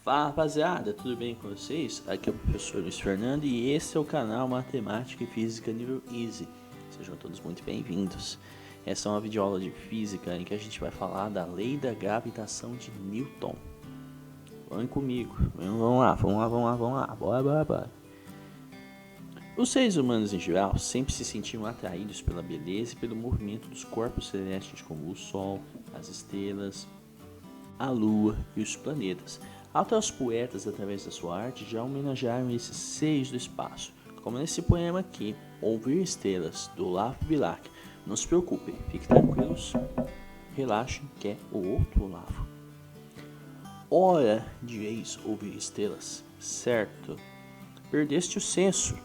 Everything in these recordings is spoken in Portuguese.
Fala rapaziada, tudo bem com vocês? Aqui é o professor Luiz Fernando e esse é o canal Matemática e Física Nível Easy. Sejam todos muito bem-vindos. Essa é uma videoaula de física em que a gente vai falar da lei da gravitação de Newton. Vem comigo, vamos lá, bora. Os seres humanos em geral sempre se sentiam atraídos pela beleza e pelo movimento dos corpos celestes como o Sol, as estrelas, a Lua e os planetas. Até os poetas, através da sua arte, já homenagearam esses seres do espaço, como nesse poema aqui, Ouvir Estrelas, do Olavo Bilac. Não se preocupem, fiquem tranquilos, relaxem, que é o outro Olavo. Ora, direis ouvir estrelas, certo? Perdeste o senso,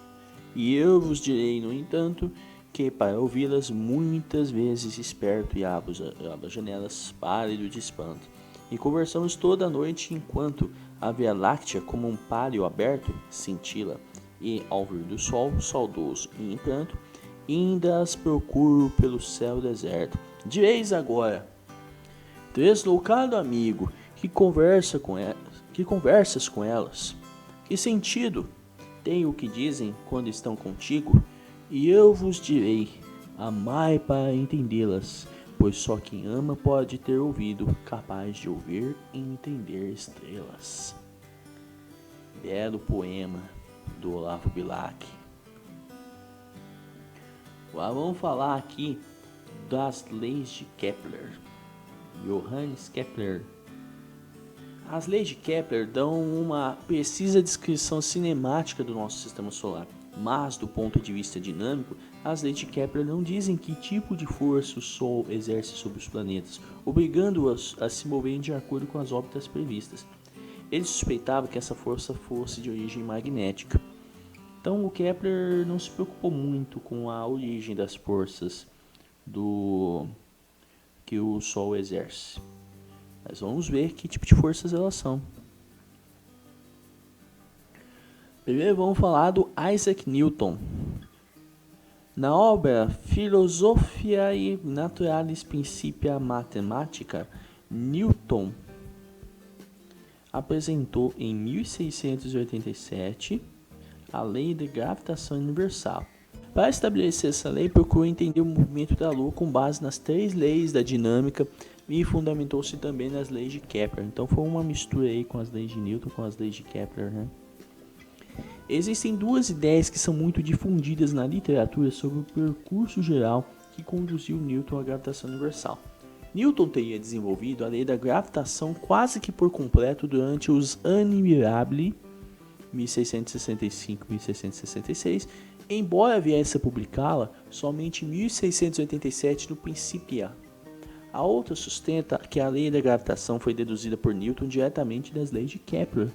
e eu vos direi, no entanto, que para ouvi-las muitas vezes esperto e abro as janelas pálido de espanto. E conversamos toda a noite enquanto a Via Láctea, como um pálio aberto, cintila, e ao vir do sol, saudoso e em pranto, ainda as procuro pelo céu deserto. Direis agora, deslocado amigo, que conversas com elas? Que sentido tem o que dizem quando estão contigo? E eu vos direi, amai para entendê-las, pois só quem ama pode ter ouvido capaz de ouvir e entender estrelas. Belo poema do Olavo Bilac. Vamos falar aqui das leis de Kepler. Johannes Kepler. As leis de Kepler dão uma precisa descrição cinemática do nosso sistema solar, mas do ponto de vista dinâmico, as leis de Kepler não dizem que tipo de força o Sol exerce sobre os planetas, obrigando-os a se moverem de acordo com as órbitas previstas. Ele suspeitava que essa força fosse de origem magnética. Então o Kepler não se preocupou muito com a origem das forças que o Sol exerce. Mas vamos ver que tipo de forças elas são. Primeiro vamos falar do Isaac Newton. Na obra Philosophiae Naturalis Principia Mathematica, Newton apresentou em 1687 a lei da gravitação universal. Para estabelecer essa lei, procurou entender o movimento da Lua com base nas 3 leis da dinâmica e fundamentou-se também nas leis de Kepler. Então foi uma mistura aí com as leis de Newton com as leis de Kepler, né? Existem 2 ideias que são muito difundidas na literatura sobre o percurso geral que conduziu Newton à gravitação universal. Newton teria desenvolvido a lei da gravitação quase que por completo durante os Anni Mirabili 1665-1666, embora viesse a publicá-la somente em 1687 no Principia. A outra sustenta que a lei da gravitação foi deduzida por Newton diretamente das leis de Kepler.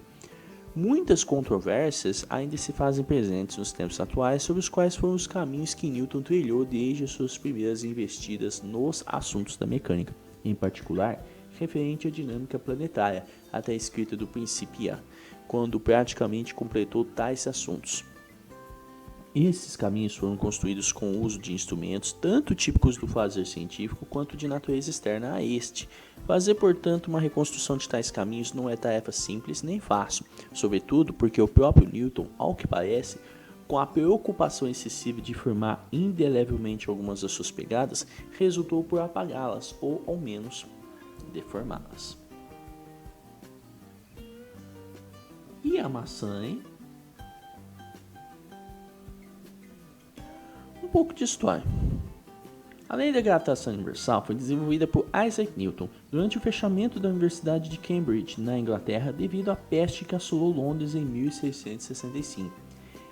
Muitas controvérsias ainda se fazem presentes nos tempos atuais sobre os quais foram os caminhos que Newton trilhou desde as suas primeiras investidas nos assuntos da mecânica, em particular referente à dinâmica planetária, até a escrita do Principia, quando praticamente completou tais assuntos. Esses caminhos foram construídos com o uso de instrumentos tanto típicos do fazer científico quanto de natureza externa a este. Fazer, portanto, uma reconstrução de tais caminhos não é tarefa simples nem fácil, sobretudo porque o próprio Newton, ao que parece, com a preocupação excessiva de firmar indelevelmente algumas das suas pegadas, resultou por apagá-las ou, ao menos, deformá-las. E a maçã, hein? Um pouco de história. A lei da gravitação universal foi desenvolvida por Isaac Newton durante o fechamento da Universidade de Cambridge, na Inglaterra, devido à peste que assolou Londres em 1665.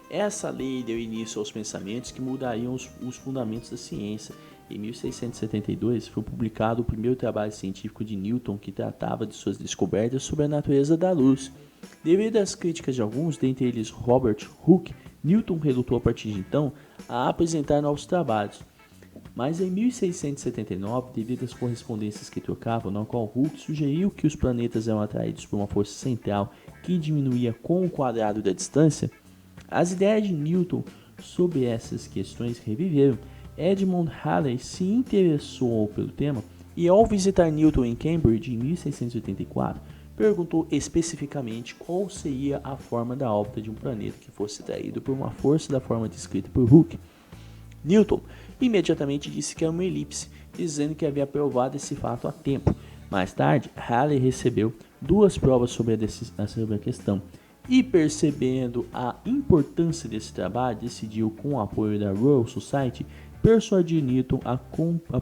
Essa lei deu início aos pensamentos que mudariam os fundamentos da ciência. Em 1672 foi publicado o primeiro trabalho científico de Newton que tratava de suas descobertas sobre a natureza da luz. Devido às críticas de alguns, dentre eles Robert Hooke, Newton relutou a partir de então a apresentar novos trabalhos. Mas em 1679, devido às correspondências que trocavam, na qual Hooke sugeriu que os planetas eram atraídos por uma força central que diminuía com o quadrado da distância, as ideias de Newton sobre essas questões reviveram. Edmund Halley se interessou pelo tema e, ao visitar Newton em Cambridge em 1684, perguntou especificamente qual seria a forma da órbita de um planeta que fosse atraído por uma força da forma descrita por Hooke. Newton imediatamente disse que era uma elipse, dizendo que havia provado esse fato há tempo. Mais tarde, Halley recebeu 2 provas sobre a questão e, percebendo a importância desse trabalho, decidiu, com o apoio da Royal Society, persuadir Newton a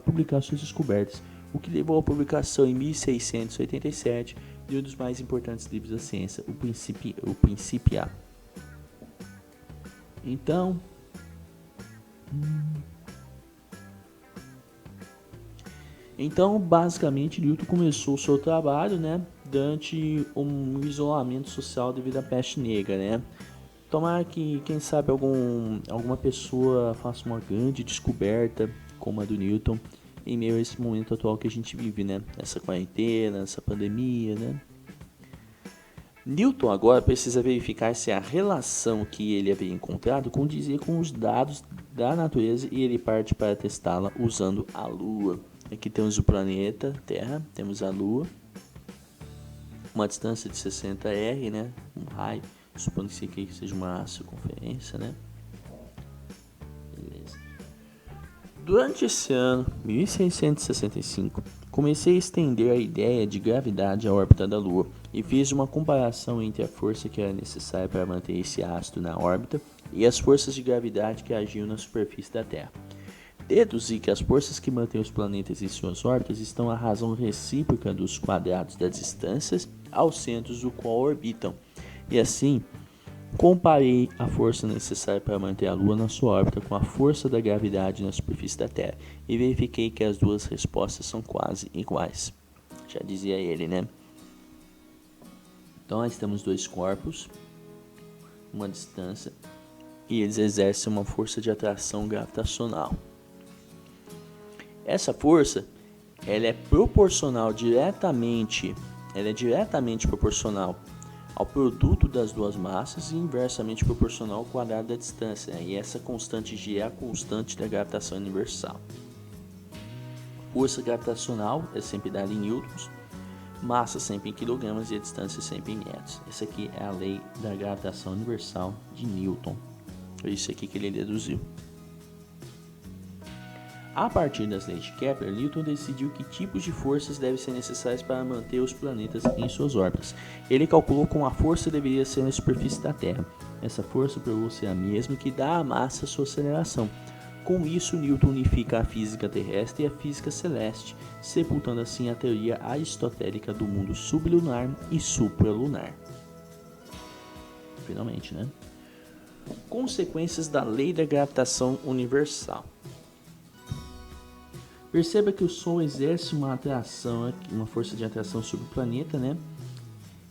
publicar suas descobertas, o que levou à publicação em 1687 de um dos mais importantes livros da ciência, o Principia. Então, basicamente, Newton começou o seu trabalho, né, durante um isolamento social devido à peste negra, né. Tomara que, quem sabe, alguma pessoa faça uma grande descoberta como a do Newton em meio a esse momento atual que a gente vive, né, essa quarentena, essa pandemia, né. Newton agora precisa verificar se a relação que ele havia encontrado condizia com os dados da natureza e ele parte para testá-la usando a Lua. Aqui temos o planeta Terra, temos a Lua, uma distância de 60 R, né? Um raio, supondo que isso aqui seja uma circunferência, né? Beleza. Durante esse ano, 1665, comecei a estender a ideia de gravidade à órbita da Lua e fiz uma comparação entre a força que era necessária para manter esse astro na órbita e as forças de gravidade que agiam na superfície da Terra. Deduzi que as forças que mantêm os planetas em suas órbitas estão à razão recíproca dos quadrados das distâncias aos centros do qual orbitam, e assim comparei a força necessária para manter a Lua na sua órbita com a força da gravidade na superfície da Terra, e verifiquei que as duas respostas são quase iguais. Já dizia ele, né? Então nós temos 2 corpos, uma distância, e eles exercem uma força de atração gravitacional. Essa força, ela é diretamente proporcional ao produto das duas massas e inversamente proporcional ao quadrado da distância, né? E essa constante G é a constante da gravitação universal. Força gravitacional é sempre dada em newtons, massa sempre em quilogramas e a distância sempre em metros. Essa aqui é a lei da gravitação universal de Newton. Foi isso aqui que ele deduziu. A partir das leis de Kepler, Newton decidiu que tipos de forças devem ser necessárias para manter os planetas em suas órbitas. Ele calculou como a força deveria ser na superfície da Terra. Essa força provou ser a mesma que dá à massa sua aceleração. Com isso, Newton unifica a física terrestre e a física celeste, sepultando assim a teoria aristotélica do mundo sublunar e supralunar. Finalmente, né? Consequências da lei da gravitação universal. Perceba que o Sol exerce uma atração, uma força de atração sobre o planeta, né?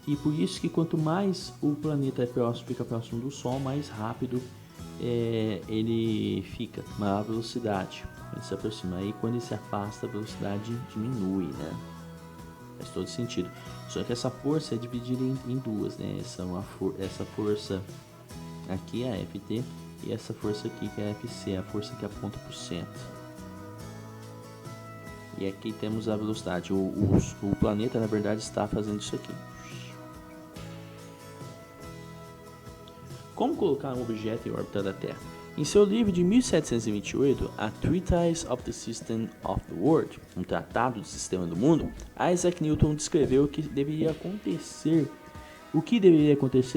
E por isso que quanto mais o planeta fica próximo do Sol, mais rápido ele fica, maior velocidade. Ele se aproxima. Aí quando ele se afasta, a velocidade diminui, né? Faz todo sentido. Só que essa força é dividida em duas, né? Essa força aqui é a Ft e essa força aqui que é a Fc, a força que aponta para o centro. E aqui temos a velocidade. O planeta, na verdade, está fazendo isso aqui. Como colocar um objeto em órbita da Terra? Em seu livro de 1728, A Treatise of the System of the World, um tratado do sistema do mundo, Isaac Newton descreveu o que deveria acontecer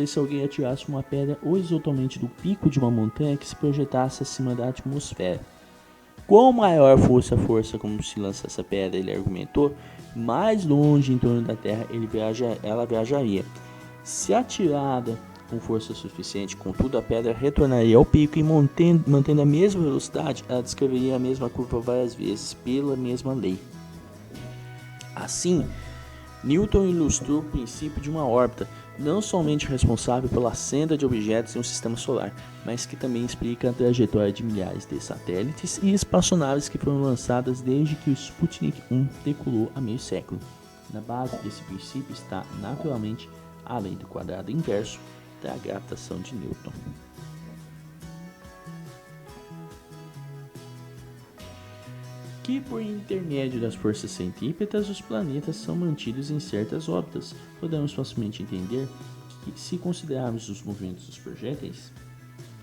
se alguém atirasse uma pedra horizontalmente do pico de uma montanha que se projetasse acima da atmosfera. Quanto maior fosse a força como se lançasse a pedra, ele argumentou, mais longe em torno da Terra ela viajaria. Se atirada com força suficiente, contudo a pedra retornaria ao pico e mantendo a mesma velocidade, ela descreveria a mesma curva várias vezes, pela mesma lei. Assim, Newton ilustrou o princípio de uma órbita, não somente responsável pela senda de objetos em um sistema solar, mas que também explica a trajetória de milhares de satélites e espaçonaves que foram lançadas desde que o Sputnik 1 decolou há meio século. Na base desse princípio está, naturalmente, a lei do quadrado inverso da gravitação de Newton. que por intermédio das forças centrípetas os planetas são mantidos em certas órbitas. Podemos facilmente entender que, se considerarmos os movimentos dos projéteis,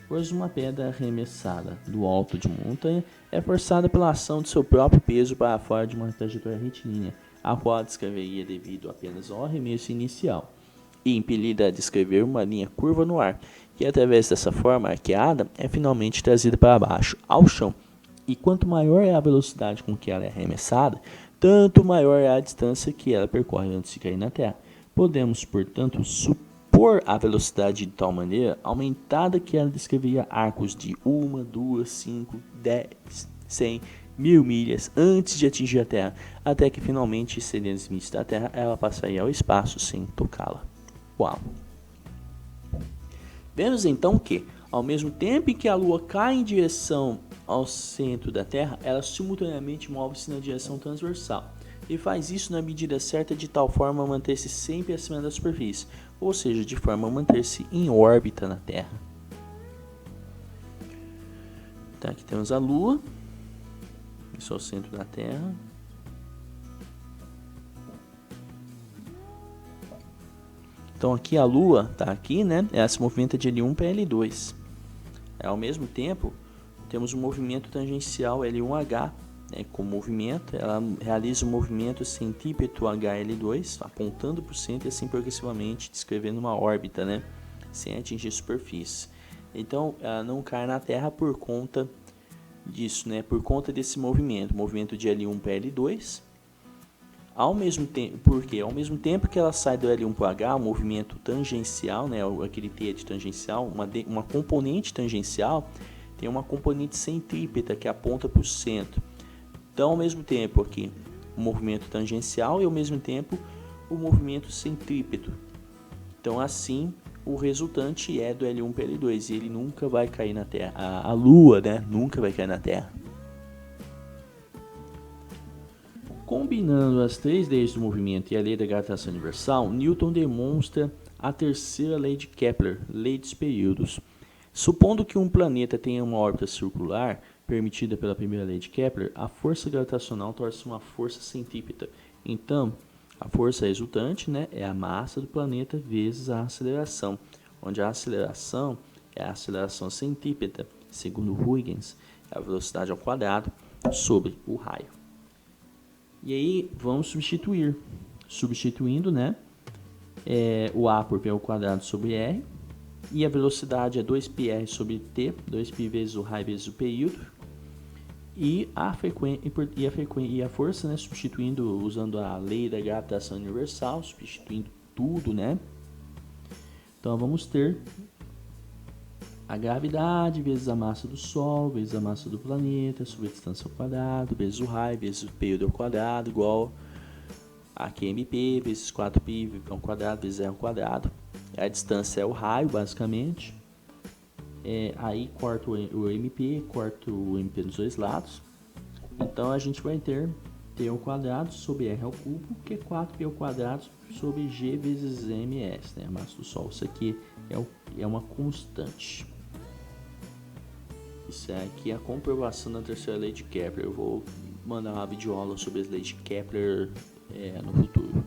pois uma pedra arremessada do alto de uma montanha é forçada pela ação de seu próprio peso para fora de uma trajetória retilínea, a qual descreveria devido apenas ao arremesso inicial, e impelida a descrever uma linha curva no ar, que através dessa forma arqueada é finalmente trazida para baixo, ao chão. E quanto maior é a velocidade com que ela é arremessada, tanto maior é a distância que ela percorre antes de cair na Terra. Podemos, portanto, supor a velocidade de tal maneira aumentada que ela descreveria arcos de 1, 2, 5, 10, 100, 1000 milhas antes de atingir a Terra, até que finalmente, excedendo os limites da Terra, ela passaria ao espaço sem tocá-la. Uau! Vemos então que, ao mesmo tempo em que a Lua cai em direção ao centro da Terra, ela simultaneamente move-se na direção transversal, e faz isso na medida certa de tal forma a manter-se sempre acima da superfície, ou seja, de forma a manter-se em órbita na Terra. Então, aqui temos a Lua, isso é o centro da Terra. Então aqui a Lua está aqui, né? Ela se movimenta de L1 para L2. Ao mesmo tempo, temos um movimento tangencial L1H, né? Com movimento, ela realiza o movimento centípeto HL2, apontando para o centro e assim progressivamente descrevendo uma órbita, né? Sem atingir a superfície. Então ela não cai na Terra por conta disso, né? Por conta desse movimento de L1 para L2. Ao mesmo tempo, porque ao mesmo tempo que ela sai do L1 para o H, o movimento tangencial, né, aquele T de tangencial, uma componente tangencial tem uma componente centrípeta que aponta para o centro. Então, ao mesmo tempo aqui, o movimento tangencial e ao mesmo tempo o movimento centrípeto. Então, assim, o resultante é do L1 para L2 e ele nunca vai cair na Terra. A Lua, né, nunca vai cair na Terra. Combinando as três leis do movimento e a lei da gravitação universal, Newton demonstra a terceira lei de Kepler, lei dos períodos. Supondo que um planeta tenha uma órbita circular, permitida pela primeira lei de Kepler, a força gravitacional torna-se uma força centrípeta. Então, a força resultante, né, é a massa do planeta vezes a aceleração, onde a aceleração é a aceleração centrípeta, segundo Huygens, é a velocidade ao quadrado sobre o raio. E aí vamos substituindo, né, o A por P ao quadrado sobre R, e a velocidade é 2πr sobre T, 2π vezes o raio vezes o período, e a força, né, substituindo, usando a lei da gravitação universal, substituindo tudo, né. Então vamos ter a gravidade vezes a massa do Sol, vezes a massa do planeta, sobre a distância ao quadrado, vezes o raio, vezes o período ao quadrado, igual a QMP, vezes 4π ao quadrado, vezes R ao quadrado. A distância é o raio, basicamente. Aí corta o MP, corta o MP dos dois lados. Então a gente vai ter T ao quadrado sobre R ao cubo, que é 4π ao quadrado sobre G vezes ms, né? A massa do Sol. Isso aqui é uma constante. Isso aqui é a comprovação da terceira lei de Kepler. Eu vou mandar uma videoaula sobre as leis de Kepler no futuro.